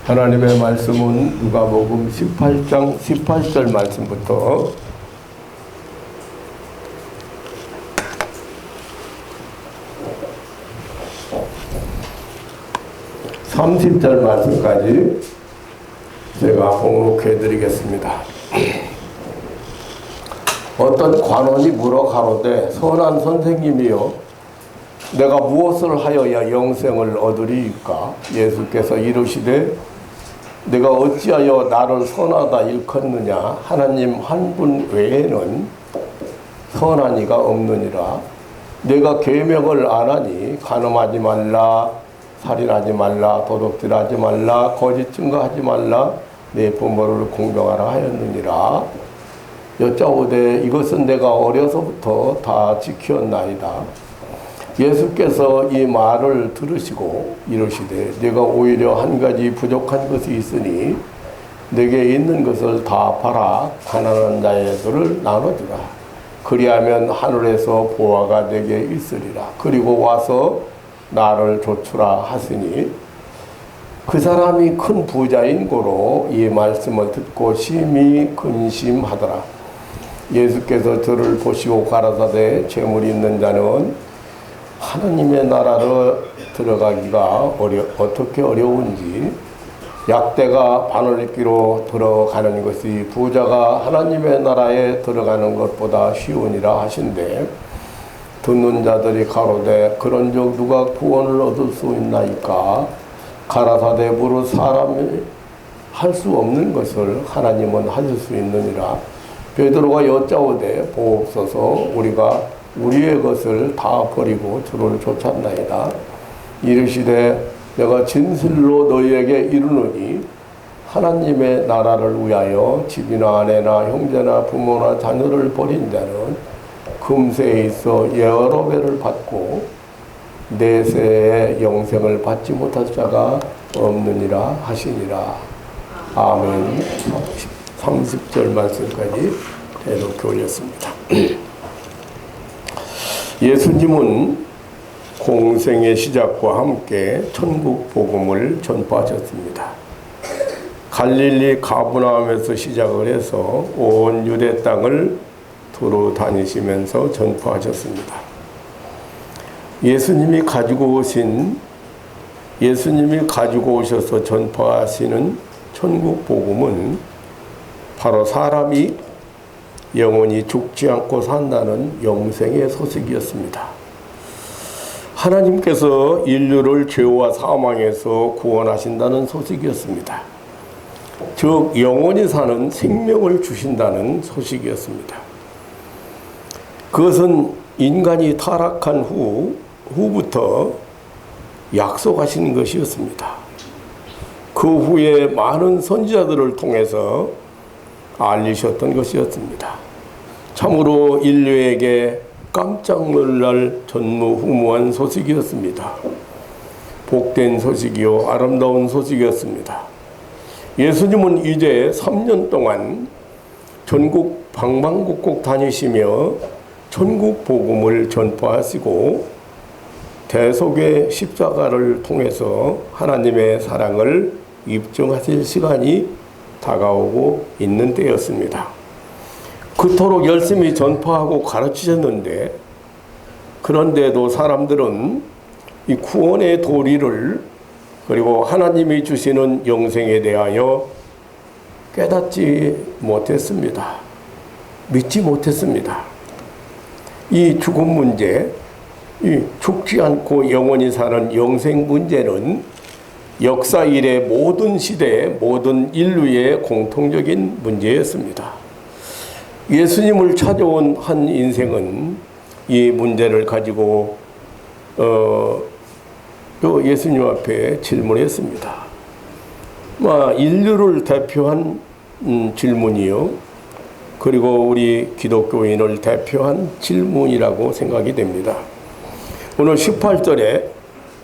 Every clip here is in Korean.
하나님의 말씀은 누가복음 18장 18절 말씀부터 30절 말씀까지 제가 봉독해 드리겠습니다. 어떤 관원이 물어 가로되 선한 선생님이여 내가 무엇을 하여야 영생을 얻으리이까? 예수께서 이르시되 내가 어찌하여 나를 선하다 일컫느냐? 하나님 한 분 외에는 선한 이가 없느니라. 내가 계명을 안 하니 간음하지 말라, 살인하지 말라, 도둑질하지 말라, 거짓 증거하지 말라, 내 부모를 공경하라 하였느니라. 여짜오되 이것은 내가 어려서부터 다 지켰나이다. 예수께서 이 말을 들으시고 이르시되 내가 오히려 한 가지 부족한 것이 있으니 내게 있는 것을 다 팔아 가난한 자에게를 나눠주라. 그리하면 하늘에서 보화가 내게 있으리라. 그리고 와서 나를 좇으라 하시니 그 사람이 큰 부자인 고로 이 말씀을 듣고 심히 근심하더라. 예수께서 저를 보시고 가라사대 재물 있는 자는 하나님의 나라로 들어가기가 어떻게 어려운지 약대가 바늘 입기로 들어가는 것이 부자가 하나님의 나라에 들어가는 것보다 쉬우니라 하신대. 듣는 자들이 가로되 그런즉 누가 구원을 얻을 수 있나이까? 가라사대 무릇 사람이 할 수 없는 것을 하나님은 하실 수 있느니라. 베드로가 여짜오되 보옵소서 우리가 우리의 것을 다 버리고 주를 쫓았나이다. 이르시되 내가 진실로 너희에게 이르노니 하나님의 나라를 위하여 집이나 아내나 형제나 부모나 자녀를 버린 자는 금세에 있어 여러 배를 받고 내세에 영생을 받지 못할 자가 없느니라 하시니라. 아멘. 30절 말씀까지 해놓게 올렸습니다. 예수님은 공생의 시작과 함께 천국 복음을 전파하셨습니다. 갈릴리 가브나움에서 시작을 해서 온 유대 땅을 두루 다니시면서 전파하셨습니다. 예수님이 가지고 오셔서 전파하시는 천국 복음은 바로 사람이 영원히 죽지 않고 산다는 영생의 소식이었습니다. 하나님께서 인류를 죄와 사망에서 구원하신다는 소식이었습니다. 즉 영원히 사는 생명을 주신다는 소식이었습니다. 그것은 인간이 타락한 후부터 약속하신 것이었습니다. 그 후에 많은 선지자들을 통해서 알리셨던 것이었습니다. 참으로 인류에게 깜짝 놀랄 전무후무한 소식이었습니다. 복된 소식이요 아름다운 소식이었습니다. 예수님은 이제 3년 동안 전국 방방곡곡 다니시며 천국 복음을 전파하시고 대속의 십자가를 통해서 하나님의 사랑을 입증하실 시간이 다가오고 있는 때였습니다. 그토록 열심히 전파하고 가르치셨는데 그런데도 사람들은 이 구원의 도리를 그리고 하나님이 주시는 영생에 대하여 깨닫지 못했습니다. 믿지 못했습니다. 이 죽음 문제, 이 죽지 않고 영원히 사는 영생 문제는 역사 이래 모든 시대, 모든 인류의 공통적인 문제였습니다. 예수님을 찾아온 한 인생은 이 문제를 가지고 또 예수님 앞에 질문했습니다. 인류를 대표한 질문이요. 그리고 우리 기독교인을 대표한 질문이라고 생각이 됩니다. 오늘 18절에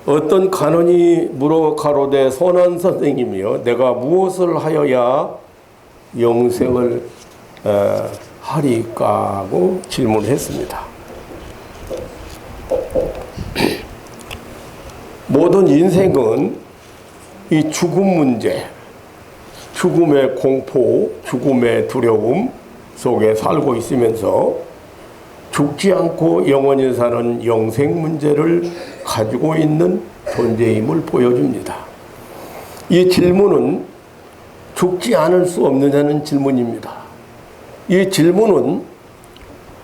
어떤 간원이 물어 가로되 선한 선생님이여 내가 무엇을 하여야 영생을 하리까 하고 질문을 했습니다. 모든 인생은 이 죽음 문제, 죽음의 공포, 죽음의 두려움 속에 살고 있으면서 죽지 않고 영원히 사는 영생 문제를 가지고 있는 존재임을 보여줍니다. 이 질문은 죽지 않을 수 없느냐는 질문입니다. 이 질문은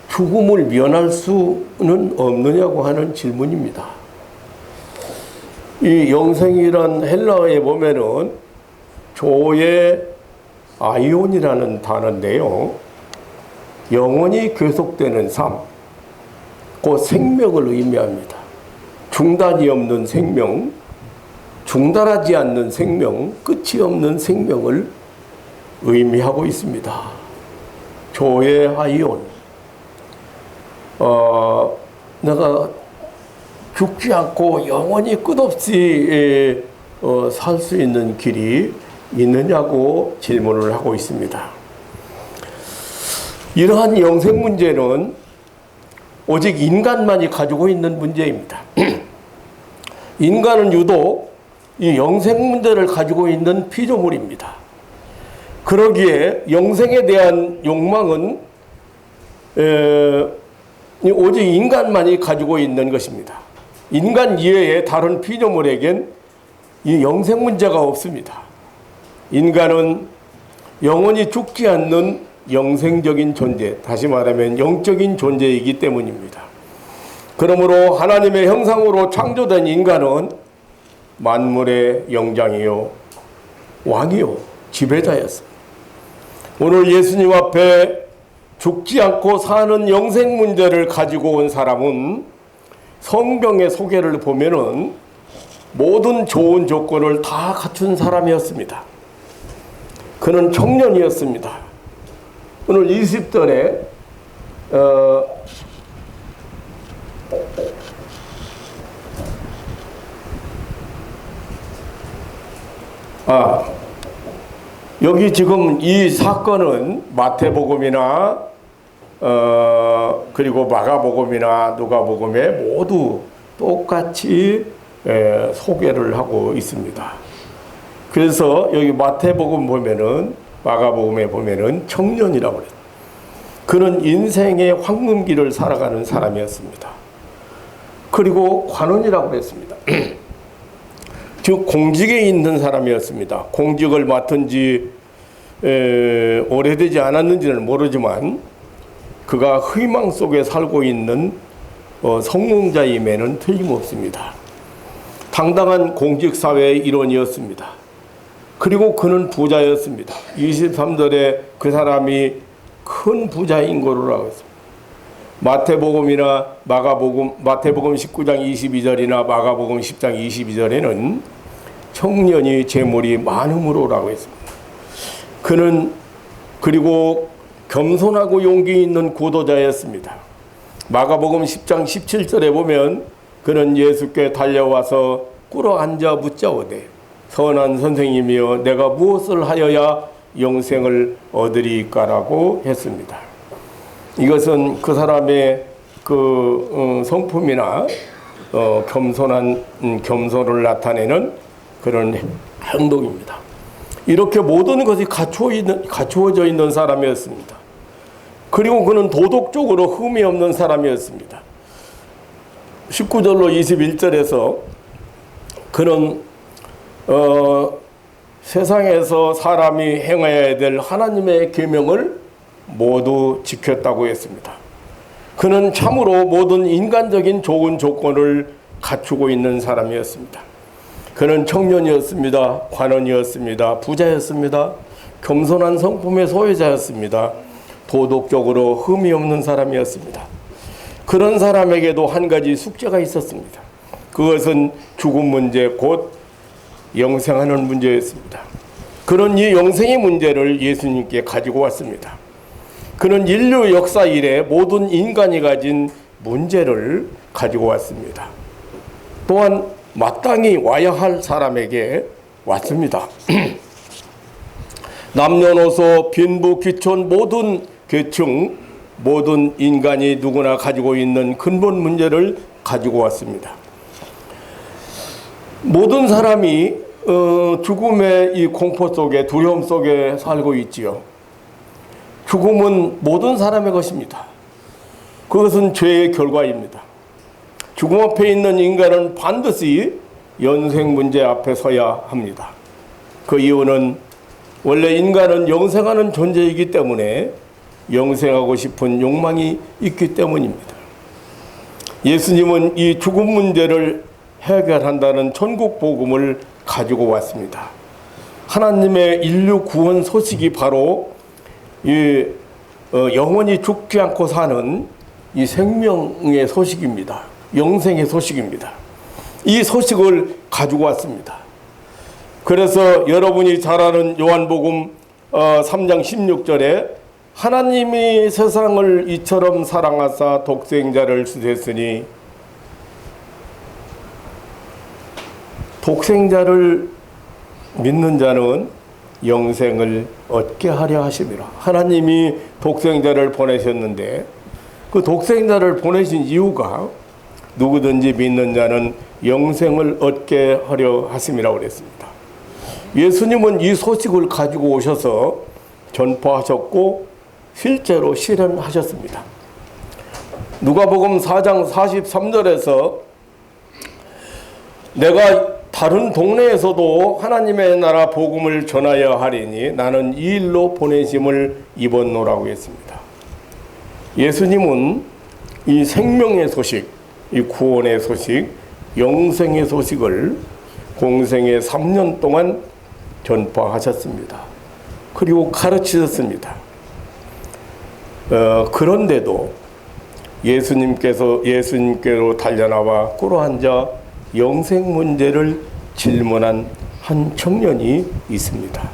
죽음을 면할 수는 없느냐고 하는 질문입니다. 이 영생이란 헬라어에 보면은 조의 아이온이라는 단어인데요. 영원히 계속되는 삶, 그 생명을 의미합니다. 중단이 없는 생명, 중단하지 않는 생명, 끝이 없는 생명을 의미하고 있습니다. 조의 아이온. 내가 죽지 않고 영원히 끝없이 살 수 있는 길이 있느냐고 질문을 하고 있습니다. 이러한 영생 문제는 오직 인간만이 가지고 있는 문제입니다. 인간은 유독 이 영생 문제를 가지고 있는 피조물입니다. 그러기에 영생에 대한 욕망은 오직 인간만이 가지고 있는 것입니다. 인간 이외의 다른 피조물에겐 이 영생 문제가 없습니다. 인간은 영원히 죽지 않는 영생적인 존재, 다시 말하면 영적인 존재이기 때문입니다. 그러므로 하나님의 형상으로 창조된 인간은 만물의 영장이요, 왕이요, 지배자였습니다. 오늘 예수님 앞에 죽지 않고 사는 영생 문제를 가지고 온 사람은 성경의 소개를 보면은 모든 좋은 조건을 다 갖춘 사람이었습니다. 그는 청년이었습니다. 오늘 20절에 여기 지금 이 사건은 마태복음이나 그리고 마가복음이나 누가복음에 모두 똑같이 소개를 하고 있습니다. 그래서 여기 마태복음 보면은, 마가복음에 보면은 청년이라고 그래요. 그는 인생의 황금기를 살아가는 사람이었습니다. 그리고 관원이라고 그랬습니다. 즉 공직에 있는 사람이었습니다. 공직을 맡은 지 오래되지 않았는지는 모르지만 그가 희망 속에 살고 있는 성공자임에는 틀림없습니다. 당당한 공직사회의 일원이었습니다. 그리고 그는 부자였습니다. 23절에 그 사람이 큰 부자인 거로 나와 있습니다. 마태복음이나 마가복음, 마태복음 19장 22절이나 마가복음 10장 22절에는 청년이 재물이 많음으로라고 했습니다. 그는 그리고 겸손하고 용기 있는 구도자였습니다. 마가복음 10장 17절에 보면 그는 예수께 달려와서 꿇어앉아 묻자오되 선한 선생님이여 내가 무엇을 하여야 영생을 얻으리까라고 했습니다. 이것은 그 사람의 그 성품이나 겸손한 겸손을 나타내는 그런 행동입니다. 이렇게 모든 것이 갖추어져 있는 사람이었습니다. 그리고 그는 도덕적으로 흠이 없는 사람이었습니다. 19절로 21절에서 그는 세상에서 사람이 행해야 될 하나님의 계명을 모두 지켰다고 했습니다. 그는 참으로 모든 인간적인 좋은 조건을 갖추고 있는 사람이었습니다. 그는 청년이었습니다. 관원이었습니다. 부자였습니다. 겸손한 성품의 소유자였습니다. 도덕적으로 흠이 없는 사람이었습니다. 그런 사람에게도 한 가지 숙제가 있었습니다. 그것은 죽음 문제, 곧 영생하는 문제였습니다. 그런 이 영생의 문제를 예수님께 가지고 왔습니다. 그는 인류 역사 이래 모든 인간이 가진 문제를 가지고 왔습니다. 또한 마땅히 와야 할 사람에게 왔습니다. 남녀노소, 빈부, 귀촌, 모든 계층, 모든 인간이 누구나 가지고 있는 근본 문제를 가지고 왔습니다. 모든 사람이 죽음의 이 공포 속에, 두려움 속에 살고 있지요. 죽음은 모든 사람의 것입니다. 그것은 죄의 결과입니다. 죽음 앞에 있는 인간은 반드시 영생 문제 앞에 서야 합니다. 그 이유는 원래 인간은 영생하는 존재이기 때문에 영생하고 싶은 욕망이 있기 때문입니다. 예수님은 이 죽음 문제를 해결한다는 천국 복음을 가지고 왔습니다. 하나님의 인류 구원 소식이 바로 이 영원히 죽지 않고 사는 이 생명의 소식입니다. 영생의 소식입니다. 이 소식을 가지고 왔습니다. 그래서 여러분이 잘 아는 요한복음 3장 16절에 하나님이 세상을 이처럼 사랑하사 독생자를 주셨으니, 독생자를 믿는 자는 영생을 얻게 하려 하심이라. 하나님이 독생자를 보내셨는데 그 독생자를 보내신 이유가 누구든지 믿는 자는 영생을 얻게 하려 하심이라고 그랬습니다. 예수님은 이 소식을 가지고 오셔서 전파하셨고 실제로 실현하셨습니다. 누가복음 4장 43절에서 내가 다른 동네에서도 하나님의 나라 복음을 전하여 하리니 나는 이 일로 보내심을 입었노라고 했습니다. 예수님은 이 생명의 소식, 이 구원의 소식, 영생의 소식을 공생의 3년 동안 전파하셨습니다. 그리고 가르치셨습니다. 그런데도 예수님께로 달려나와 꿇어앉아 영생 문제를 질문한 한 청년이 있습니다.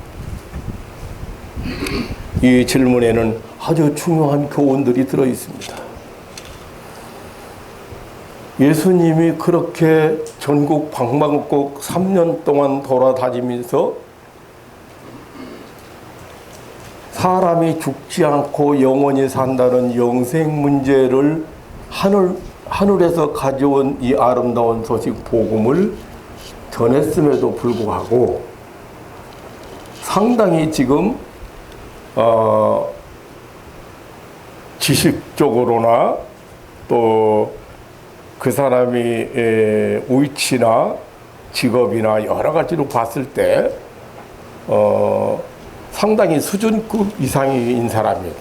이 질문에는 아주 중요한 교훈들이 들어 있습니다. 예수님이 그렇게 전국 방방곡곡 3년 동안 돌아다니면서 사람이 죽지 않고 영원히 산다는 영생 문제를 하늘에서 가져온 이 아름다운 소식 복음을 전했음에도 불구하고 상당히 지금 지식적으로나 또 그 사람이 위치나 직업이나 여러 가지로 봤을 때 상당히 수준급 이상인 사람이에요.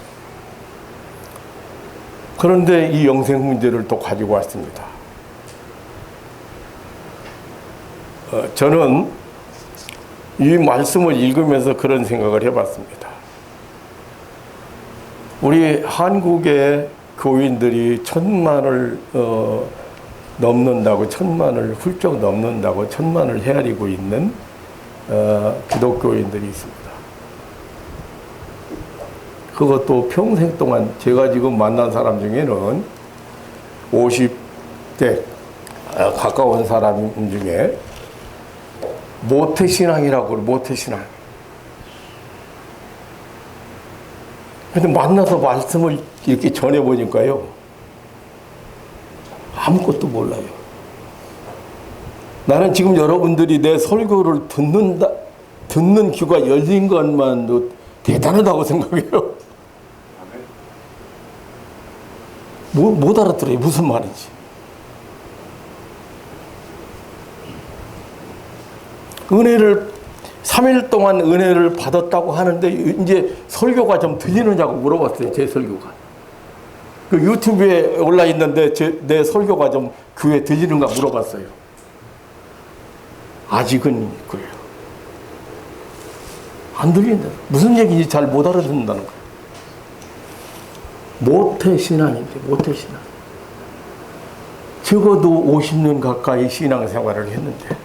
그런데 이 영생 문제를 또 가지고 왔습니다. 저는 이 말씀을 읽으면서 그런 생각을 해봤습니다. 우리 한국의 교인들이 1000만을 넘는다고, 1000만을 훌쩍 넘는다고 1000만을 헤아리고 있는 기독교인들이 있습니다. 그것도 평생 동안 제가 지금 만난 사람 중에는 50대 가까운 사람 중에 모태신앙이라고 그래요. 모태신앙. 근데 만나서 말씀을 이렇게 전해보니까요, 아무것도 몰라요. 나는 지금 여러분들이 내 설교를 듣는 귀가 열린 것만도 대단하다고 생각해요. 못 알아들어요. 무슨 말인지. 은혜를 3일 동안 은혜를 받았다고 하는데 이제 설교가 좀 들리느냐고 물어봤어요. 제 설교가. 그 유튜브에 올라 있는데 내 설교가 좀 귀에 들리는가 물어봤어요. 아직은 그래요. 안 들린다. 무슨 얘기인지 잘 못 알아듣는다는 거예요. 모태신앙인데, 모태신앙. 적어도 50년 가까이 신앙생활을 했는데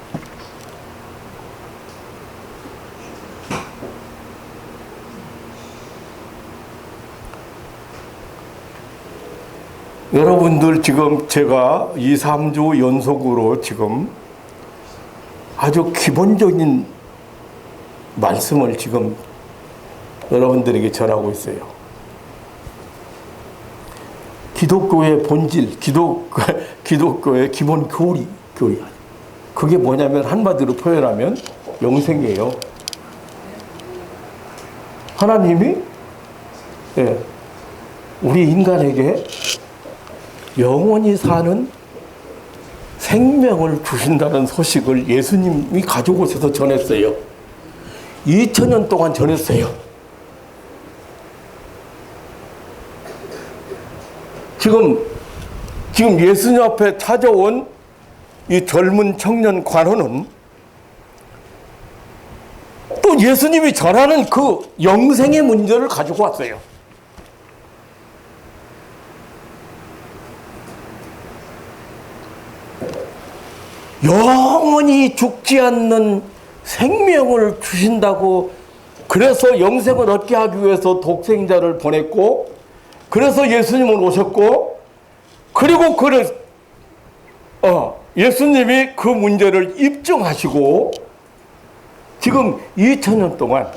여러분들 지금 제가 2, 3주 연속으로 지금 아주 기본적인 말씀을 지금 여러분들에게 전하고 있어요. 기독교의 본질, 기독교의 기본 교리. 그게 뭐냐면 한마디로 표현하면 영생이에요. 하나님이 예, 우리 인간에게 영원히 사는 생명을 주신다는 소식을 예수님이 가지고 오셔서 전했어요. 2000년 동안 전했어요. 지금 예수님 앞에 찾아온 이 젊은 청년 관원은 또 예수님이 전하는 그 영생의 문제를 가지고 왔어요. 영원히 죽지 않는 생명을 주신다고, 그래서 영생을 얻게 하기 위해서 독생자를 보냈고, 그래서 예수님은 오셨고, 그리고 예수님이 그 문제를 입증하시고 지금 2000년 동안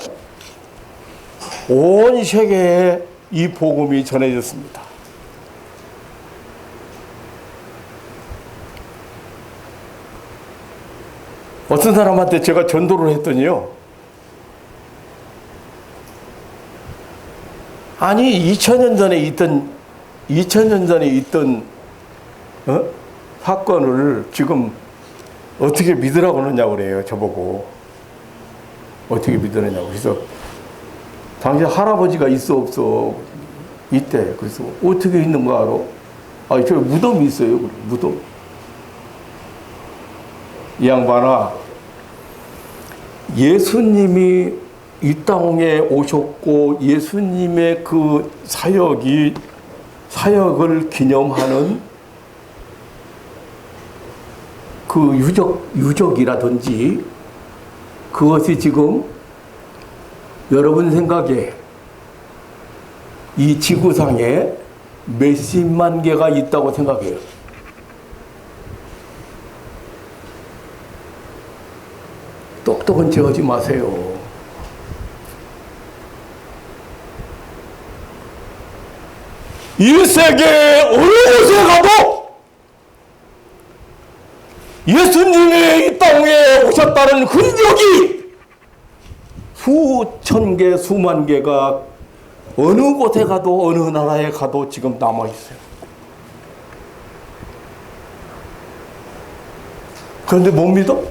온 세계에 이 복음이 전해졌습니다. 어떤 사람한테 제가 전도를 했더니요, 아니 2000년 전에 있던 사건을 지금 어떻게 믿으라고 하느냐고 그래요. 저보고 어떻게 믿으느냐고. 그래서 당시 할아버지가 있어 없어? 있대. 그래서 어떻게 있는 거 알아? 아, 저 무덤이 있어요. 무덤. 이 양반아, 예수님이 이 땅에 오셨고 예수님의 그 사역을 기념하는 그 유적이라든지 그것이 지금 여러분 생각에 이 지구상에 몇십만 개가 있다고 생각해요. 똑똑한 체 하지 마세요. 이 세계 어느 곳에 가도 예수님이 이 땅에 오셨다는 흔적이 수천 개, 수만 개가 어느 곳에 가도 어느 나라에 가도 지금 남아 있어요. 그런데 못 믿어?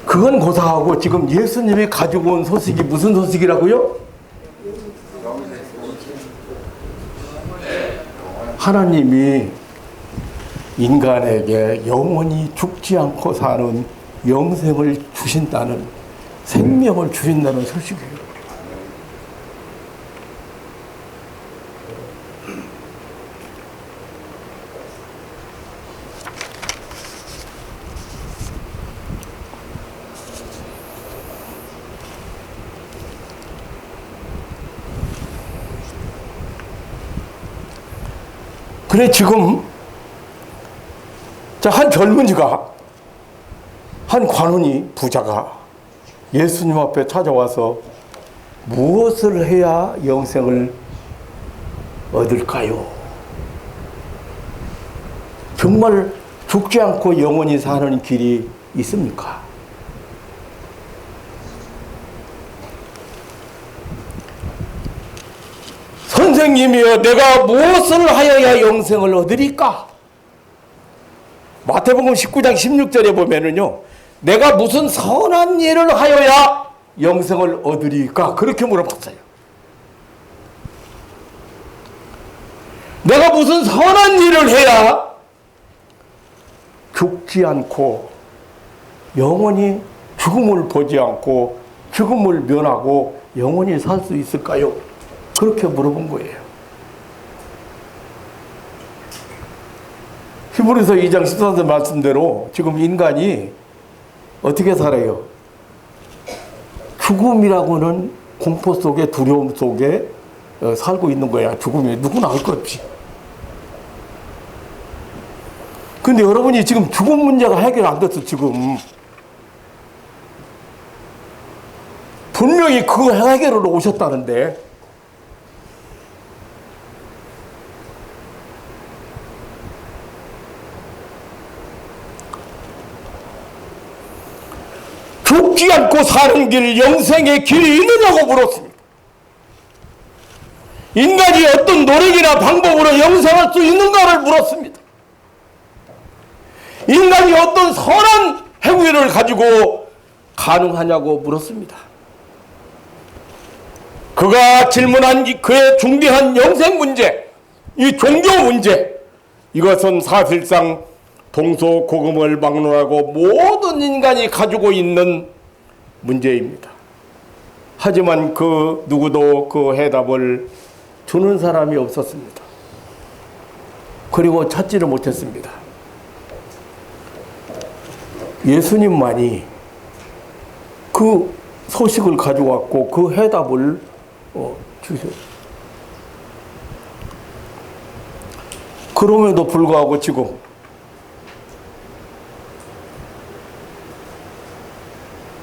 그건 고사하고 지금 예수님이 가지고 온 소식이 무슨 소식이라고요? 하나님이 인간에게 영원히 죽지 않고 사는 영생을 주신다는, 생명을 주신다는 소식이에요. 그래, 지금 한 젊은이가, 한 관원이, 부자가 예수님 앞에 찾아와서 무엇을 해야 영생을 얻을까요? 정말 죽지 않고 영원히 사는 길이 있습니까? 선생님이여, 내가 무엇을 하여야 영생을 얻으리까? 마태복음 19장 16절에 보면은요, 내가 무슨 선한 일을 하여야 영생을 얻으리까? 그렇게 물어봤어요. 내가 무슨 선한 일을 해야 죽지 않고 영원히 죽음을 보지 않고 죽음을 면하고 영원히 살 수 있을까요? 그렇게 물어본 거예요. 히브리서 2장 14절 말씀대로 지금 인간이 어떻게 살아요? 죽음이라고는 공포 속에, 두려움 속에 살고 있는 거야. 죽음이 누구나 알 것 없이. 근데 여러분이 지금 죽음 문제가 해결 안 됐어. 지금 분명히 그 해결으로 오셨다는데, 죽지 않고 사는 길, 영생의 길이 있느냐고 물었습니다. 인간이 어떤 노력이나 방법으로 영생할 수 있는가를 물었습니다. 인간이 어떤 선한 행위를 가지고 가능하냐고 물었습니다. 그가 질문한 그의 중대한 영생 문제, 이 종교 문제, 이것은 사실상 동서고금을 막론하고 모든 인간이 가지고 있는 문제입니다. 하지만 그 누구도 그 해답을 주는 사람이 없었습니다. 그리고 찾지를 못했습니다. 예수님만이 그 소식을 가져왔고 그 해답을 주셨어요. 그럼에도 불구하고 지금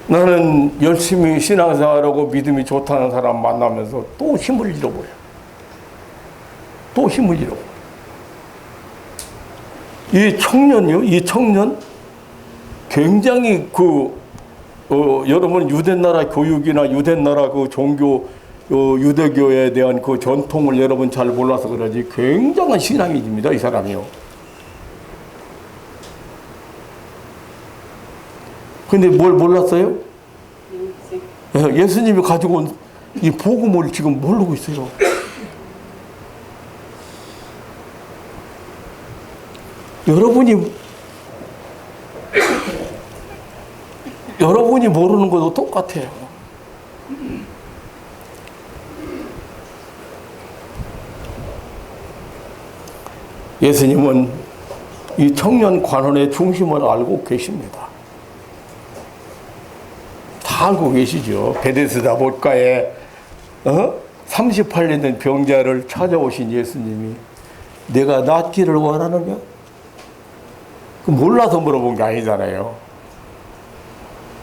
나는 열심히 신앙생활하고 믿음이 좋다는 사람 만나면서 또 힘을 잃어버려요. 또 힘을 잃어버려요. 이 청년이요, 이 청년 굉장히 여러분 유대나라 교육이나 유대나라 그 종교 유대교에 대한 그 전통을 여러분 잘 몰라서 그러지 굉장한 신앙인입니다, 이 사람이요. 근데 뭘 몰랐어요? 예수님이 가지고 온 이 복음을 지금 모르고 있어요. 여러분이 모르는 것도 똑같아요. 예수님은 이 청년 관원의 중심을 알고 계십니다. 다 알고 계시죠. 베데스다 못가에 38년 된 병자를 찾아오신 예수님이 내가 낫기를 원하느냐? 몰라서 물어본 게 아니잖아요.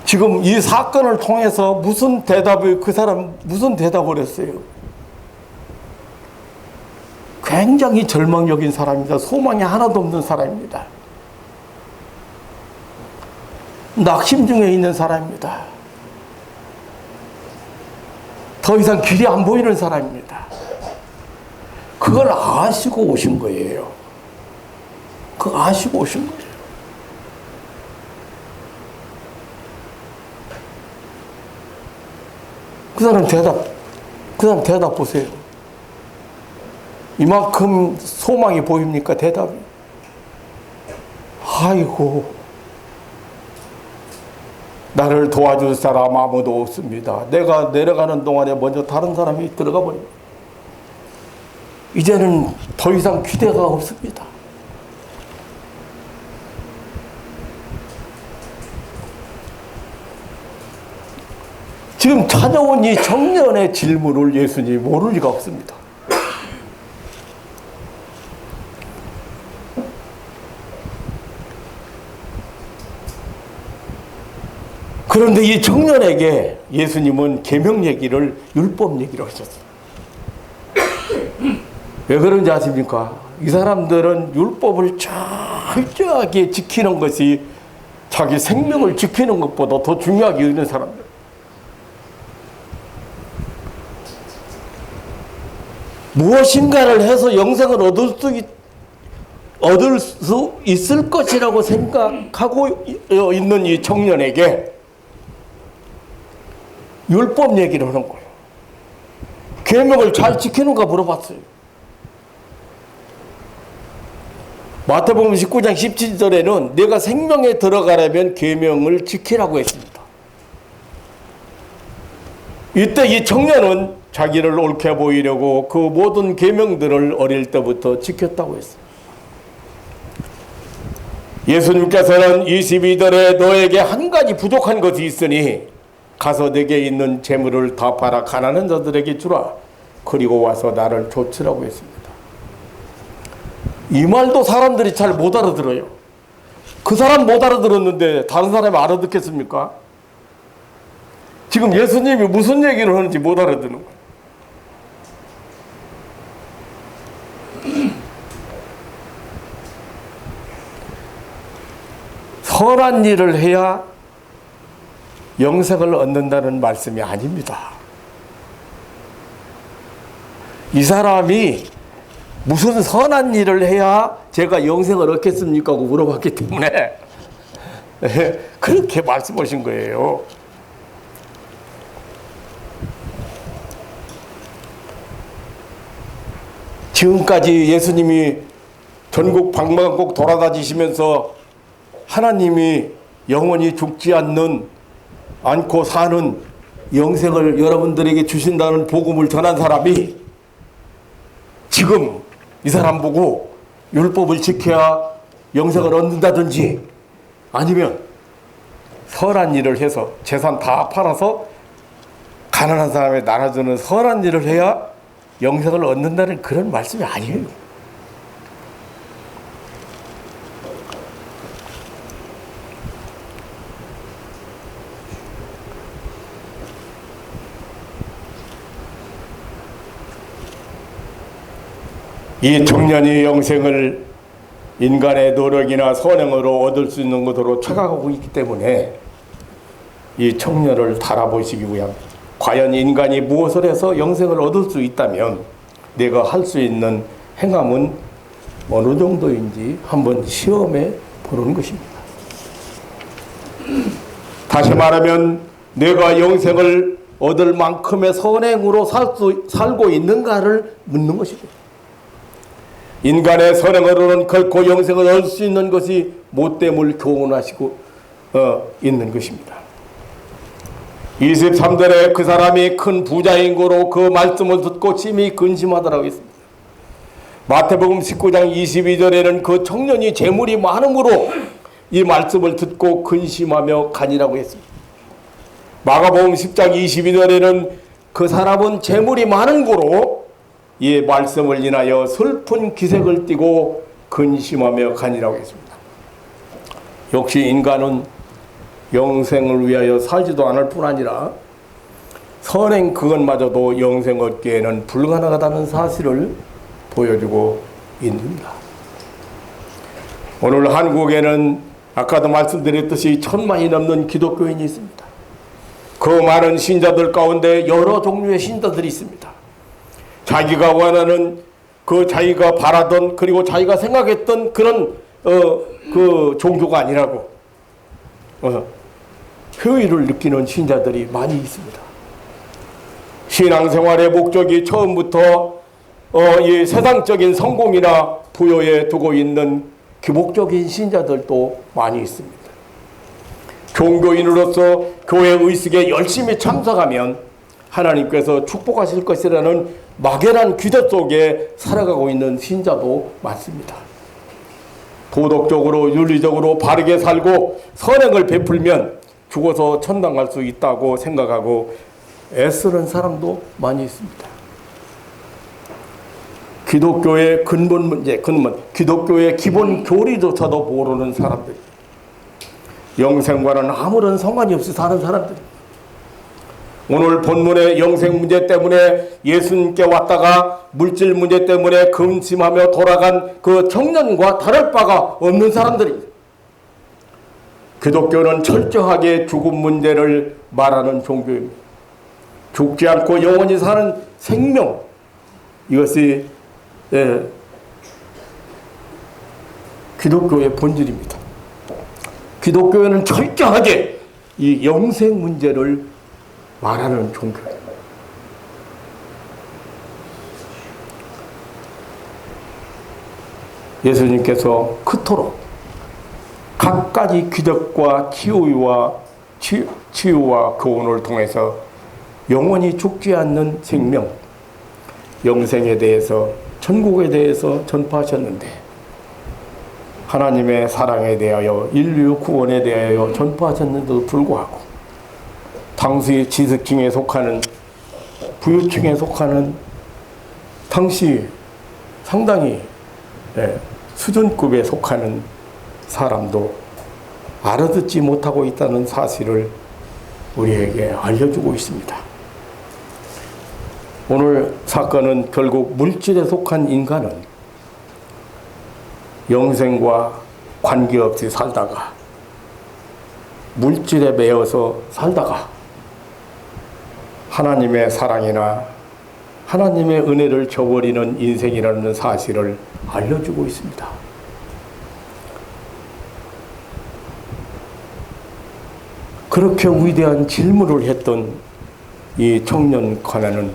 지금 이 사건을 통해서 그 사람 무슨 대답을 했어요? 굉장히 절망적인 사람입니다. 소망이 하나도 없는 사람입니다. 낙심 중에 있는 사람입니다. 더 이상 길이 안 보이는 사람입니다. 그걸 아시고 오신 거예요. 그거 아시고 오신 거예요. 그 사람 대답 보세요. 이만큼 소망이 보입니까? 대답이. 아이고, 나를 도와줄 사람 아무도 없습니다. 내가 내려가는 동안에 먼저 다른 사람이 들어가 버립니다. 이제는 더 이상 기대가 없습니다. 지금 찾아온 이 청년의 질문을 예수님이 모를 리가 없습니다. 그런데 이 청년에게 예수님은 계명 얘기를 율법 얘기를 하셨어요. 왜 그런지 아십니까? 이 사람들은 율법을 철저하게 지키는 것이 자기 생명을 지키는 것보다 더 중요하게 여기는 사람들. 무엇인가를 해서 영생을 얻을 수 있을 것이라고 생각하고 있는 이 청년에게 율법 얘기를 하는 거예요. 계명을 잘 지키는가 물어봤어요. 마태복음 19장 17절에는 내가 생명에 들어가려면 계명을 지키라고 했습니다. 이때 이 청년은 자기를 옳게 보이려고 그 모든 계명들을 어릴 때부터 지켰다고 했어요. 예수님께서는 22절에 너에게 한 가지 부족한 것이 있으니 가서 내게 있는 재물을 다 팔아 가난한 자들에게 주라. 그리고 와서 나를 좇으라고 했습니다. 이 말도 사람들이 잘 못 알아들어요. 그 사람 못 알아들었는데 다른 사람이 알아듣겠습니까? 지금 예수님이 무슨 얘기를 하는지 못 알아듣는 거예요. 선한 일을 해야 영생을 얻는다는 말씀이 아닙니다. 이 사람이 무슨 선한 일을 해야 제가 영생을 얻겠습니까? 하고 물어봤기 때문에 그렇게 말씀하신 거예요. 지금까지 예수님이 전국 방방곡 돌아다니시면서 하나님이 영원히 죽지 않고 사는 영생을 여러분들에게 주신다는 복음을 전한 사람이 지금 이 사람 보고 율법을 지켜야 영생을 얻는다든지 아니면 선한 일을 해서 재산 다 팔아서 가난한 사람에 나눠주는 선한 일을 해야 영생을 얻는다는 그런 말씀이 아니에요. 이 청년이 영생을 인간의 노력이나 선행으로 얻을 수 있는 것으로 착각하고 있기 때문에 이 청년을 달아보시기 위한 과연 인간이 무엇을 해서 영생을 얻을 수 있다면 내가 할 수 있는 행함은 어느 정도인지 한번 시험해 보는 것입니다. 다시 말하면 내가 영생을 얻을 만큼의 선행으로 살고 있는가를 묻는 것입니다. 인간의 선행으로는 결코 영생을 얻을 수 있는 것이 못됨을 교훈하시고 있는 것입니다. 23절에 그 사람이 큰 부자인 거로 그 말씀을 듣고 심히 근심하더라고 했습니다. 마태복음 19장 22절에는 그 청년이 재물이 많음으로 이 말씀을 듣고 근심하며 가니라고 했습니다. 마가복음 10장 22절에는 그 사람은 재물이 많은 거로 이 말씀을 인하여 슬픈 기색을 띠고 근심하며 가니라고 했습니다. 역시 인간은 영생을 위하여 살지도 않을 뿐 아니라 선행 그것마저도 영생 얻기에는 불가능하다는 사실을 보여주고 있습니다. 오늘 한국에는 아까도 말씀드렸듯이 1000만이 넘는 기독교인이 있습니다. 그 많은 신자들 가운데 여러 종류의 신자들이 있습니다. 자기가 원하는 그 자기가 바라던 그리고 자기가 생각했던 그런 그 종교가 아니라고 효율을 느끼는 신자들이 많이 있습니다. 신앙생활의 목적이 처음부터 이 세상적인 성공이나 부여에 두고 있는 기복적인 신자들도 많이 있습니다. 종교인으로서 교회 의식에 열심히 참석하면 하나님께서 축복하실 것이라는 막연한 기대 속에 살아가고 있는 신자도 많습니다. 도덕적으로 윤리적으로 바르게 살고 선행을 베풀면 죽어서 천당 갈 수 있다고 생각하고 애쓰는 사람도 많이 있습니다. 기독교의 근본 문제, 기독교의 기본 교리조차도 모르는 사람들, 영생과는 아무런 상관이 없이 사는 사람들. 오늘 본문의 영생 문제 때문에 예수님께 왔다가 물질 문제 때문에 근심하며 돌아간 그 청년과 다를 바가 없는 사람들입니다. 기독교는 철저하게 죽음 문제를 말하는 종교입니다. 죽지 않고 영원히 사는 생명, 이것이 기독교의 본질입니다. 기독교는 철저하게 이 영생 문제를 말하는 종교예요. 예수님께서 그토록 각가지 기적과 치유와 교훈을 통해서 영원히 죽지 않는 생명, 영생에 대해서, 천국에 대해서 전파하셨는데 하나님의 사랑에 대하여, 인류 구원에 대하여 전파하셨는데도 불구하고 당시 지식층에 속하는, 부유층에 속하는 당시 상당히 수준급에 속하는 사람도 알아듣지 못하고 있다는 사실을 우리에게 알려주고 있습니다. 오늘 사건은 결국 물질에 속한 인간은 영생과 관계없이 살다가 물질에 매여서 살다가 하나님의 사랑이나 하나님의 은혜를 저버리는 인생이라는 사실을 알려주고 있습니다. 그렇게 위대한 질문을 했던 이 청년 가난은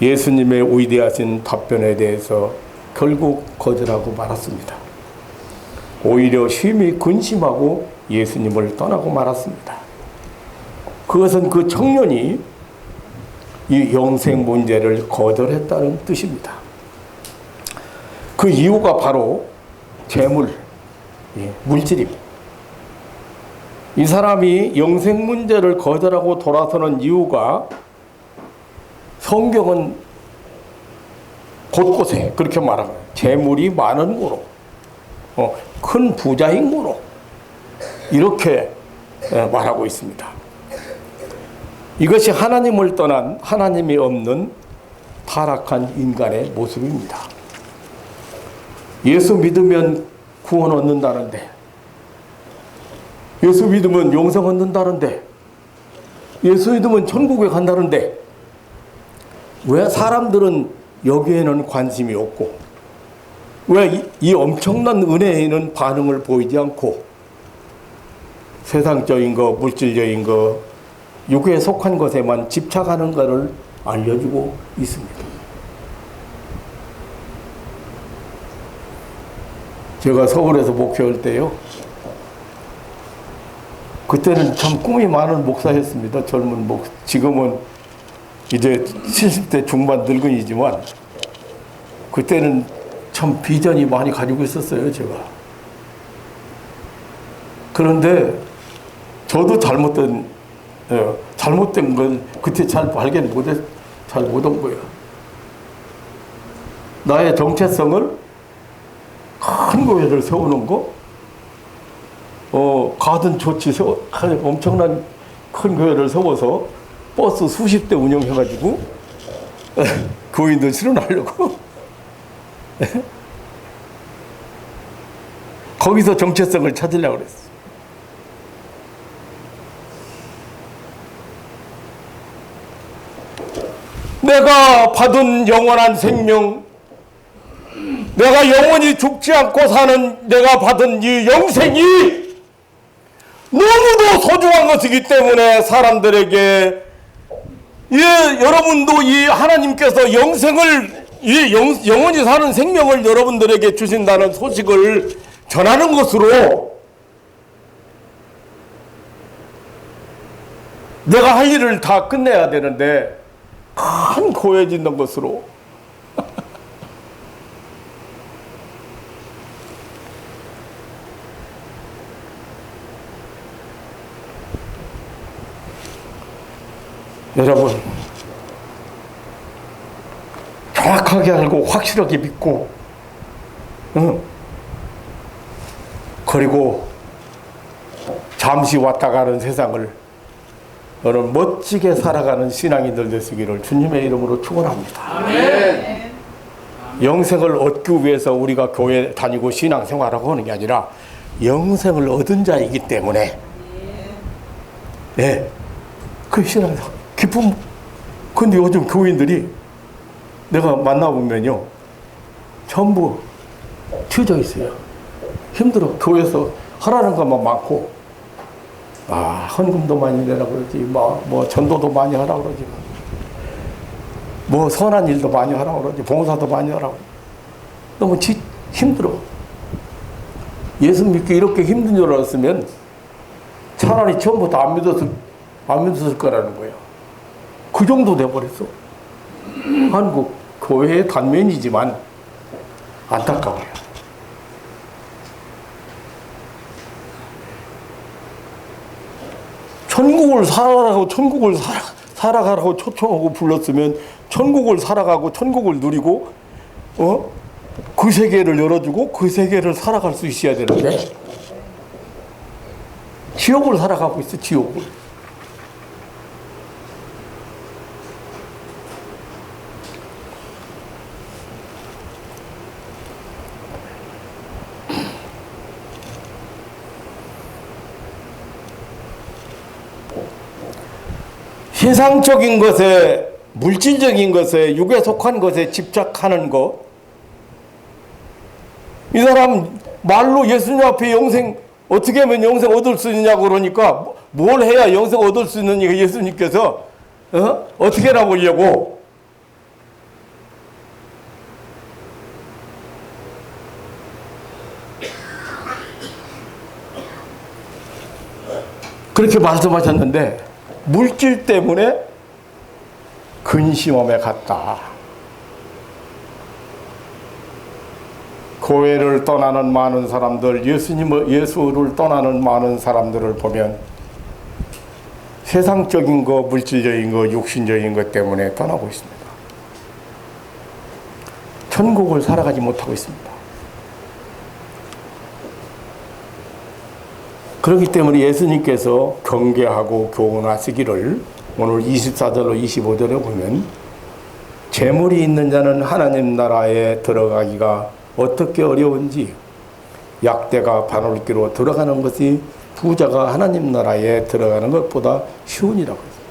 예수님의 위대하신 답변에 대해서 결국 거절하고 말았습니다. 오히려 심히 근심하고 예수님을 떠나고 말았습니다. 그것은 그 청년이 이 영생 문제를 거절했다는 뜻입니다. 그 이유가 바로 재물, 물질입니다. 이 사람이 영생 문제를 거절하고 돌아서는 이유가 성경은 곳곳에 그렇게 말합니다. 재물이 많은 고로, 큰 부자인 고로 이렇게 말하고 있습니다. 이것이 하나님을 떠난 하나님이 없는 타락한 인간의 모습입니다. 예수 믿으면 구원 얻는다는데, 예수 믿으면 영생 얻는다는데, 예수 믿으면 천국에 간다는데 왜 사람들은 여기에는 관심이 없고 왜 이 엄청난 은혜에는 반응을 보이지 않고 세상적인 거, 물질적인 거, 육에 속한 것에만 집착하는가를 알려주고 있습니다. 제가 서울에서 목회할 때요, 그때는 참 꿈이 많은 목사였습니다. 젊은 목사. 지금은 이제 70대 중반 늙은이지만 그때는 참 비전이 많이 가지고 있었어요, 제가. 그런데 저도 잘못된 걸 그때 잘 발견 잘 못 한 거예요. 나의 정체성을 큰 교회를 세우는 거, 가든 좋지, 엄청난 큰 교회를 세워서 버스 수십 대 운영해가지고 교인들 실현하려고 거기서 정체성을 찾으려고 그랬어. 내가 받은 영원한 생명, 내가 영원히 죽지 않고 사는 내가 받은 이 영생이 너무도 소중한 것이기 때문에 사람들에게, 여러분도 이 하나님께서 영생을, 영원히 사는 생명을 여러분들에게 주신다는 소식을 전하는 것으로 내가 할 일을 다 끝내야 되는데 큰 고해 짓는 것으로 여러분, 정확하게 알고 확실하게 믿고, 그리고 잠시 왔다 가는 세상을 여러분 멋지게 살아가는 신앙인들 되시기를 주님의 이름으로 축원합니다. 아멘. 영생을 얻기 위해서 우리가 교회 다니고 신앙생활하고 하는 게 아니라 영생을 얻은 자이기 때문에, 그 신앙생활 기쁨. 근데 요즘 교인들이 내가 만나보면요, 전부 튀어져 있어요. 힘들어. 교회에서 하라는 것만 많고, 헌금도 많이 내라 그러지, 뭐 전도도 많이 하라 그러지, 뭐 선한 일도 많이 하라 그러지, 봉사도 많이 하라고. 너무 힘들어. 예수 믿기 이렇게 힘든 줄 알았으면 차라리 처음부터 안 믿었을 거라는 거예요. 그 정도 돼버렸어. 한국 교회의 단면이지만 안타까워요. 천국을 살아가라고 초청하고 불렀으면 천국을 살아가고 천국을 누리고, 그 세계를 열어주고 그 세계를 살아갈 수 있어야 되는데 지옥을 살아가고 있어, 지옥을. 세상적인 것에, 물질적인 것에, 육에 속한 것에 집착하는 것, 이 사람 말로 예수님 앞에 영생, 어떻게 하면 영생 얻을 수 있냐고 그러니까 뭘 해야 영생 얻을 수 있느냐 예수님께서 어떻게 해보려고. 그렇게 말씀하셨는데 물질 때문에 근심함에 갔다. 교회를 떠나는 많은 사람들, 예수를 떠나는 많은 사람들을 보면 세상적인 거, 물질적인 거, 육신적인 것 때문에 떠나고 있습니다. 천국을 살아가지 못하고 있습니다. 그렇기 때문에 예수님께서 경계하고 교훈하시기를 오늘 24절로 25절에 보면 재물이 있는 자는 하나님 나라에 들어가기가 어떻게 어려운지 약대가 바늘기로 들어가는 것이 부자가 하나님 나라에 들어가는 것보다 쉬우니라고 했어요.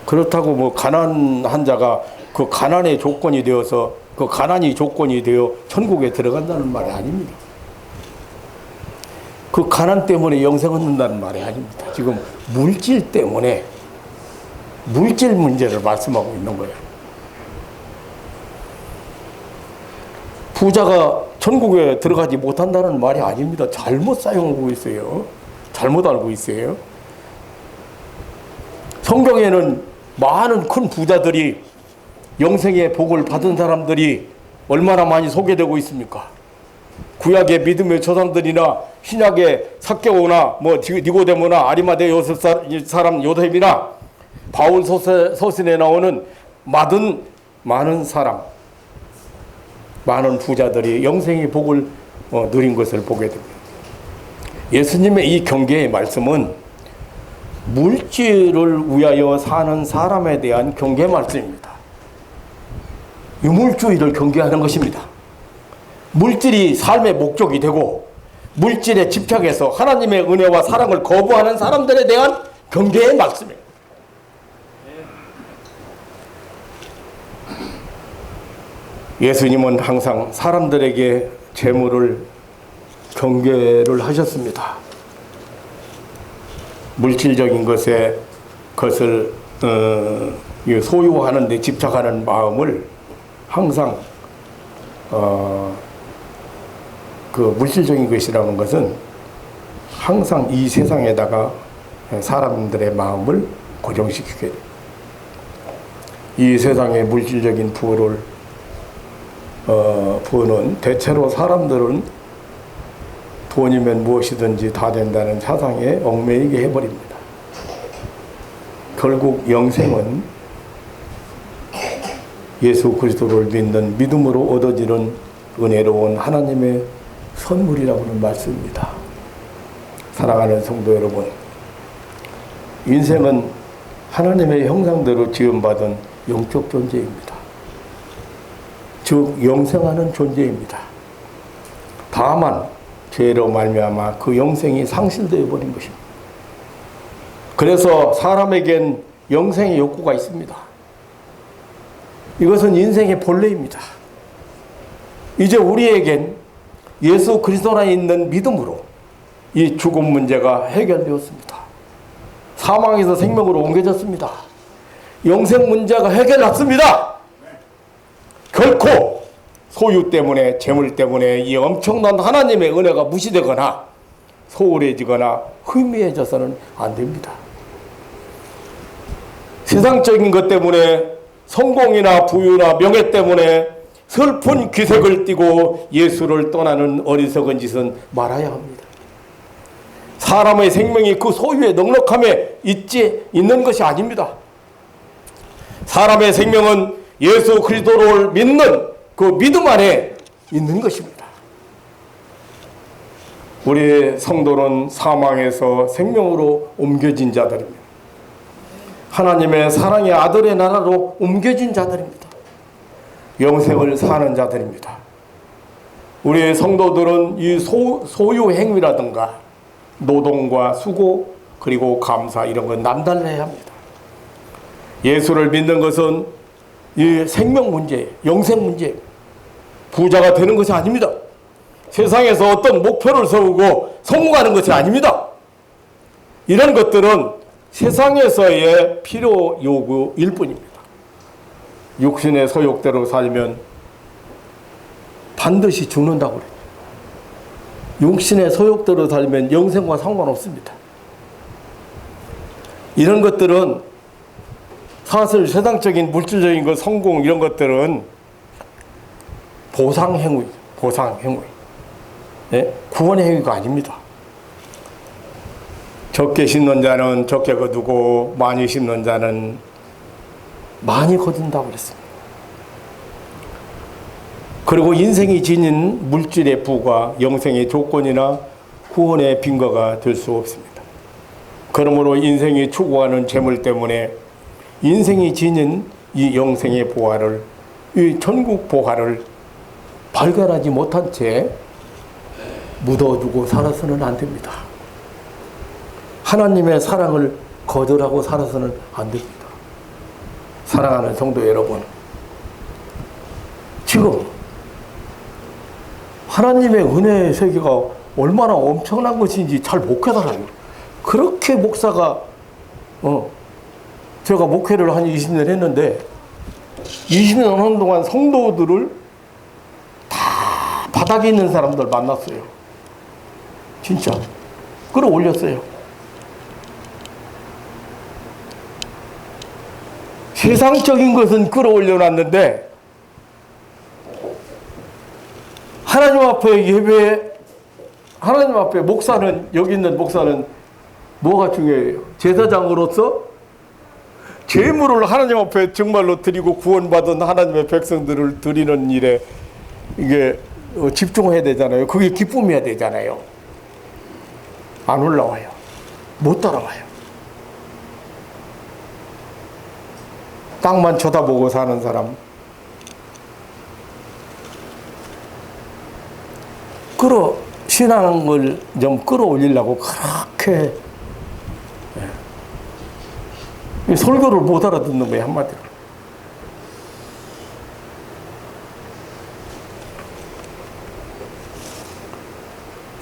그렇다고 뭐 가난한 자가 그 가난의 조건이 되어서 그 가난이 조건이 되어 천국에 들어간다는 말이 아닙니다. 그 가난 때문에 영생 얻는다는 말이 아닙니다. 지금 물질 때문에 물질 문제를 말씀하고 있는 거예요. 부자가 천국에 들어가지 못한다는 말이 아닙니다. 잘못 사용하고 있어요. 잘못 알고 있어요. 성경에는 많은 큰 부자들이 영생의 복을 받은 사람들이 얼마나 많이 소개되고 있습니까? 구약의 믿음의 조상들이나 신약의 삭개오나 뭐 니고데모나 아리마대 요셉 사람 요셉이나 바울 서신에 나오는 많은 사람, 많은 부자들이 영생의 복을 누린 것을 보게 됩니다. 예수님의 이 경계의 말씀은 물질을 위하여 사는 사람에 대한 경계 말씀입니다. 유물주의를 경계하는 것입니다. 물질이 삶의 목적이 되고 물질에 집착해서 하나님의 은혜와 사랑을 거부하는 사람들에 대한 경계의 말씀이에요. 예수님은 항상 사람들에게 재물을 경계를 하셨습니다. 물질적인 것을 소유하는 데 집착하는 마음을 항상 그 물질적인 것이라는 것은 항상 이 세상에다가 사람들의 마음을 고정시키게 됩니다. 이 세상의 물질적인 부를 부는 대체로 사람들은 돈이면 무엇이든지 다 된다는 사상에 얽매이게 해버립니다. 결국 영생은 예수 그리스도를 믿는 믿음으로 얻어지는 은혜로운 하나님의 선물이라고는 말씀입니다. 사랑하는 성도 여러분, 인생은 하나님의 형상대로 지음받은 영적 존재입니다. 즉 영생하는 존재입니다. 다만 죄로 말미암아 그 영생이 상실되어 버린 것입니다. 그래서 사람에겐 영생의 욕구가 있습니다. 이것은 인생의 본래입니다. 이제 우리에겐 예수 그리스도 안에 있는 믿음으로 이 죽음 문제가 해결되었습니다. 사망에서 생명으로 옮겨졌습니다. 영생 문제가 해결났습니다. 결코 소유 때문에, 재물 때문에 이 엄청난 하나님의 은혜가 무시되거나 소홀해지거나 희미해져서는 안 됩니다. 세상적인 것 때문에, 성공이나 부유나 명예 때문에 슬픈 기색을 띠고 예수를 떠나는 어리석은 짓은 말아야 합니다. 사람의 생명이 그 소유의 넉넉함에 있는 것이 아닙니다. 사람의 생명은 예수 그리스도를 믿는 그 믿음 안에 있는 것입니다. 우리 성도는 사망에서 생명으로 옮겨진 자들입니다. 하나님의 사랑의 아들의 나라로 옮겨진 자들입니다. 영생을 사는 자들입니다. 우리 성도들은 이 소유 행위라든가 노동과 수고 그리고 감사 이런 건 남달라야 합니다. 예수를 믿는 것은 이 생명 문제, 영생 문제, 부자가 되는 것이 아닙니다. 세상에서 어떤 목표를 세우고 성공하는 것이 아닙니다. 이런 것들은 세상에서의 필요 요구일 뿐입니다. 육신의 소욕대로 살면 반드시 죽는다고 그래요. 육신의 소욕대로 살면 영생과 상관없습니다. 이런 것들은 사실 세상적인 물질적인 것, 성공 이런 것들은 보상행위, 보상행위. 예? 구원의 행위가 아닙니다. 적게 심는 자는 적게 거두고 많이 심는 자는 많이 거둔다고 그랬습니다. 그리고 인생이 지닌 물질의 부가 영생의 조건이나 구원의 빈거가 될 수 없습니다. 그러므로 인생이 추구하는 재물 때문에 인생이 지닌 이 영생의 보화를, 이 천국 보화를 발견하지 못한 채 묻어두고 살아서는 안 됩니다. 하나님의 사랑을 거절하고 살아서는 안 됩니다. 사랑하는 성도 여러분, 지금 하나님의 은혜의 세계가 얼마나 엄청난 것인지 잘 못 깨달아요. 그렇게 목사가 제가 목회를 한 20년 했는데 20년 하는 동안 성도들을 다 바닥에 있는 사람들 만났어요. 진짜 끌어올렸어요. 세상적인 것은 끌어올려놨는데 하나님 앞에 예배, 하나님 앞에 목사는, 여기 있는 목사는 뭐가 중요해요? 제사장으로서 재물을 하나님 앞에 정말로 드리고 구원받은 하나님의 백성들을 드리는 일에 이게 집중해야 되잖아요. 그게 기쁨이어야 되잖아요. 안 올라와요. 못 따라와요. 땅만 쳐다보고 사는 사람, 신앙을 좀 끌어올리려고 그렇게 설교를 못 알아듣는 거예요, 한마디로.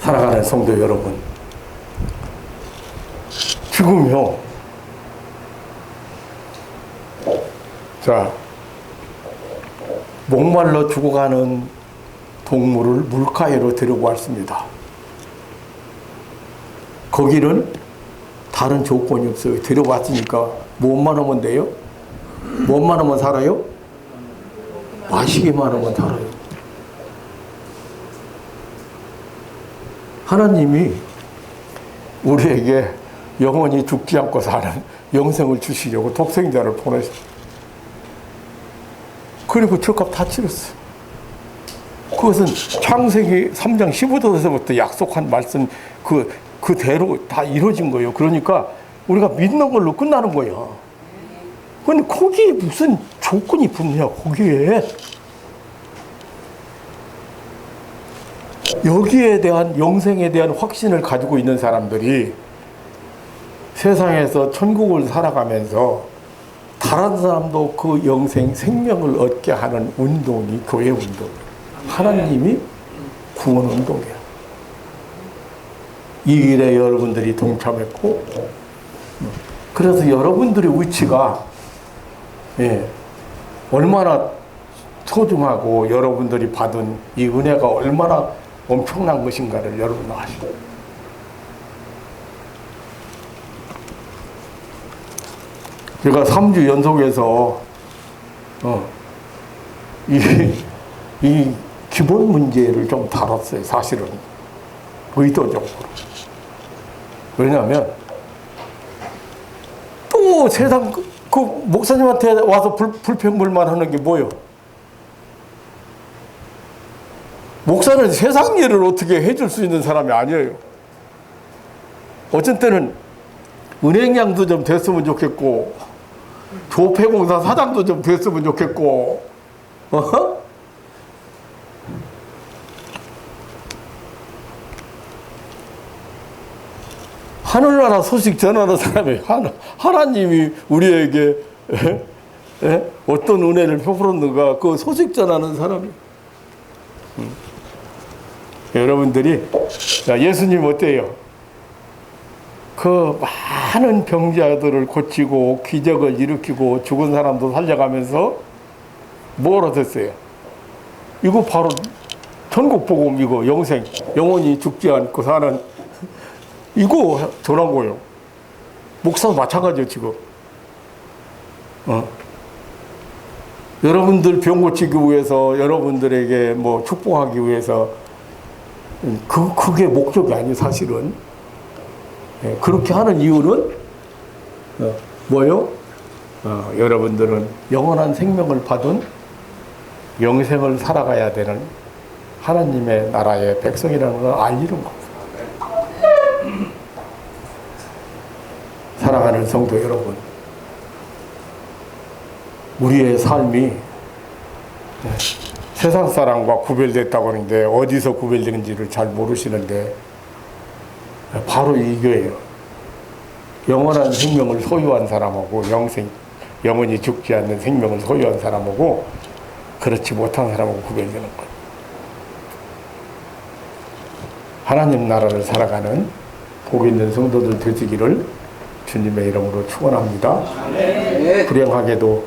사랑하는 성도 여러분, 지금요, 자, 목말라 죽어가는 동물을 물가에로 데리고 왔습니다. 거기는 다른 조건이 없어요. 데려왔으니까 뭐만 하면 돼요? 뭐만 하면 살아요? 마시기만 하면 살아요. 하나님이 우리에게 영원히 죽지 않고 사는 영생을 주시려고 독생자를 보내셨어요. 그리고 죄값 다 치렀어요. 그것은 창세기 3장 15절에서부터 약속한 말씀 그대로 다 이루어진 거예요. 그러니까 우리가 믿는 걸로 끝나는 거예요. 근데 거기에 무슨 조건이 붙냐, 거기에. 여기에 대한, 영생에 대한 확신을 가지고 있는 사람들이 세상에서 천국을 살아가면서 다른 사람도 그 영생, 생명을 얻게 하는 운동이 교회 운동이에요. 하나님이 구원 운동이에요. 이 일에 여러분들이 동참했고, 그래서 여러분들의 위치가 얼마나 소중하고 여러분들이 받은 이 은혜가 얼마나 엄청난 것인가를 여러분 아시고, 제가 3주 연속해서 이 기본 문제를 좀 다뤘어요. 사실은 의도적으로. 왜냐하면 또 세상 그 목사님한테 와서 불평불만 하는 게 뭐예요? 목사는 세상 일을 어떻게 해줄 수 있는 사람이 아니에요. 어쩐 때는 은행장도 좀 됐으면 좋겠고, 조폐공사 사장도 좀 됐으면 좋겠고, 하늘나라 소식 전하는 사람이 하나님이 우리에게 어떤 은혜를 베풀었는가 그 소식 전하는 사람이. 여러분들이 자, 예수님 어때요? 그 많은 병자들을 고치고 기적을 일으키고 죽은 사람도 살려가면서 뭘 얻었어요? 이거 바로 천국복음, 이거 영생, 영원히 죽지 않고 사는 이거 전한 거예요. 목사도 마찬가지예요 지금. 여러분들 병 고치기 위해서, 여러분들에게 뭐 축복하기 위해서 그게 목적이 아니에요 사실은. 그렇게 하는 이유는 뭐요? 여러분들은 영원한 생명을 받은 영생을 살아가야 되는 하나님의 나라의 백성이라는 걸 알리는 겁니다. 사랑하는 성도 여러분, 우리의 삶이 세상 사람과 구별됐다고 하는데 어디서 구별되는지를 잘 모르시는데 바로 이거예요. 영원한 생명을 소유한 사람하고 영원히 죽지 않는 생명을 소유한 사람하고 그렇지 못한 사람하고 구별되는 거예요. 하나님 나라를 살아가는 복 있는 성도들 되시기를 주님의 이름으로 축원합니다. 불행하게도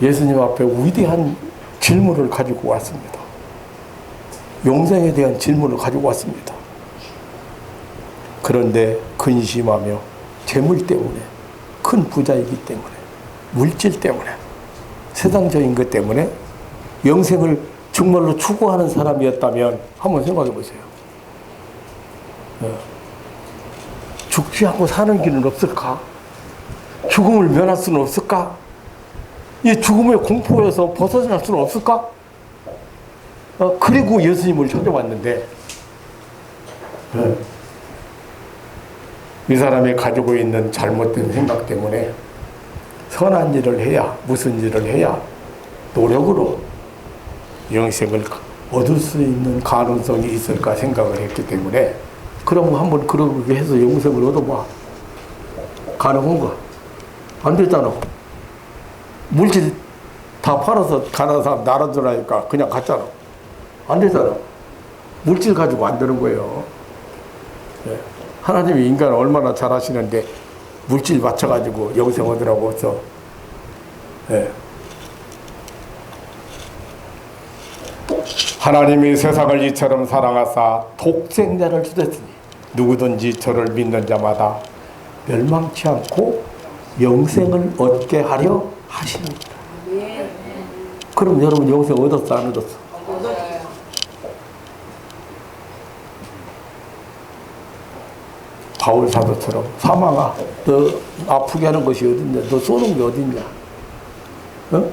예수님 앞에 위대한 질문을 가지고 왔습니다. 영생에 대한 질문을 가지고 왔습니다. 그런데 근심하며 재물 때문에, 큰 부자이기 때문에, 물질 때문에, 세상적인 것 때문에 영생을 정말로 추구하는 사람이었다면 한번 생각해 보세요. 죽지 않고 사는 길은 없을까? 죽음을 면할 수는 없을까? 이 죽음의 공포에서 벗어날 수는 없을까? 그리고 예수님을 찾아왔는데 이 사람이 가지고 있는 잘못된 생각 때문에 선한 일을 해야, 무슨 일을 해야 노력으로 영생을 얻을 수 있는 가능성이 있을까 생각을 했기 때문에 그럼 한번 그렇게 해서 영생을 얻어봐. 가능한가? 안 되잖아. 물질 다 팔아서 가난한 사람 나눠주라니까 그냥 갔잖아. 안 되잖아. 물질 가지고 안 되는 거예요. 네. 하나님이 인간을 얼마나 잘하시는데 물질 맞춰가지고 영생 얻으라고 해서. 네. 하나님이 세상을 이처럼 사랑하사 독생자를 주셨으니 누구든지 저를 믿는 자마다 멸망치 않고 영생을 얻게 하려 하십니다. 그럼 여러분 영생 얻었어 안 얻었어? 바울 사도처럼 사망아 너 아프게 하는 것이 어딨냐? 너 쏘는 게 어딨냐? 어?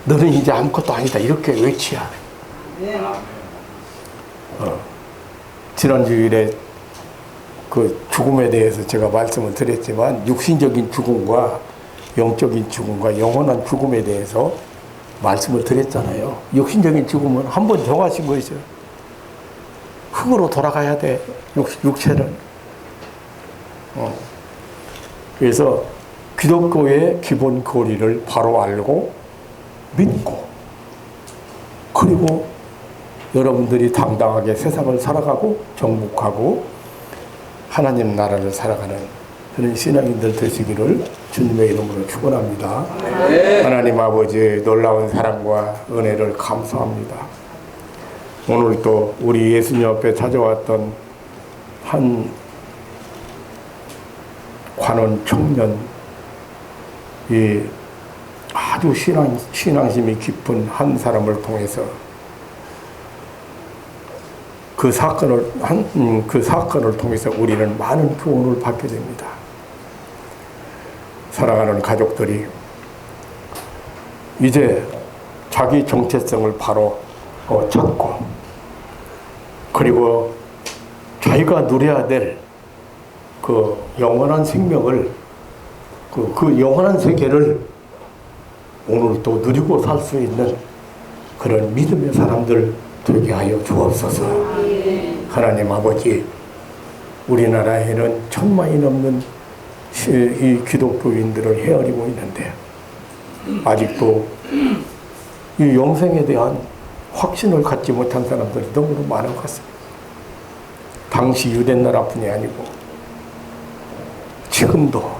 너는 이제 아무것도 아니다 이렇게 외치야. 지난주일에 그 죽음에 대해서 제가 말씀을 드렸지만 육신적인 죽음과 영적인 죽음과 영원한 죽음에 대해서 말씀을 드렸잖아요. 육신적인 죽음은 한 번 정하신 것이죠. 흙으로 돌아가야 돼, 육체는. 그래서 기독교의 기본 교리를 바로 알고 믿고 그리고 여러분들이 당당하게 세상을 살아가고 정복하고 하나님 나라를 살아가는 그런 신앙인들 되시기를 주님의 이름으로 축원합니다. 하나님 아버지의 놀라운 사랑과 은혜를 감사합니다. 오늘 또 우리 예수님 앞에 찾아왔던 한 관원 청년, 이 아주 신앙심이 깊은 한 사람을 통해서 그 사건을 통해서 우리는 많은 교훈을 받게 됩니다. 사랑하는 가족들이 이제 자기 정체성을 바로 찾고 그리고 자기가 누려야 될 그 영원한 생명을 그 영원한 세계를 오늘 또 누리고 살 수 있는 그런 믿음의 사람들 되게 하여 주옵소서. 하나님 아버지, 우리나라에는 1000만이 넘는 이 기독교인들을 헤아리고 있는데 아직도 이 영생에 대한 확신을 갖지 못한 사람들이 너무나 많은 것 같습니다. 당시 유대나라뿐이 아니고 지금도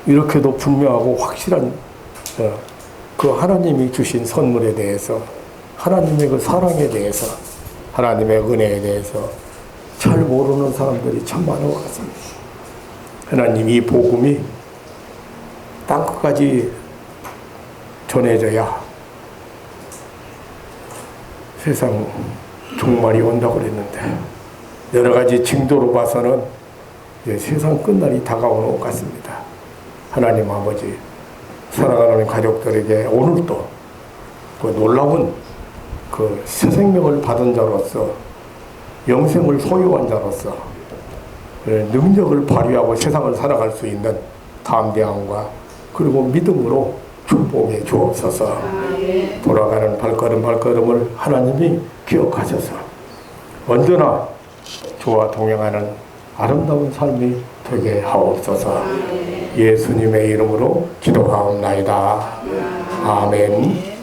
이렇게도 분명하고 확실한 그 하나님이 주신 선물에 대해서, 하나님의 그 사랑에 대해서, 하나님의 은혜에 대해서 잘 모르는 사람들이 참 많은 것 같습니다. 하나님 이 복음이 땅끝까지 전해져야 세상 종말이 온다고 그랬는데 여러 가지 징조로 봐서는 세상 끝날이 다가오는 것 같습니다. 하나님 아버지, 사랑하는 가족들에게 오늘도 그 놀라운 그 새 생명을 받은 자로서, 영생을 소유한 자로서 능력을 발휘하고 세상을 살아갈 수 있는 담대함과 그리고 믿음으로 축복해 주옵소서. 돌아가는 발걸음을 하나님이 기억하셔서 언제나 저와 동행하는 아름다운 삶이 되게 하옵소서. 예수님의 이름으로 기도하옵나이다. 아멘.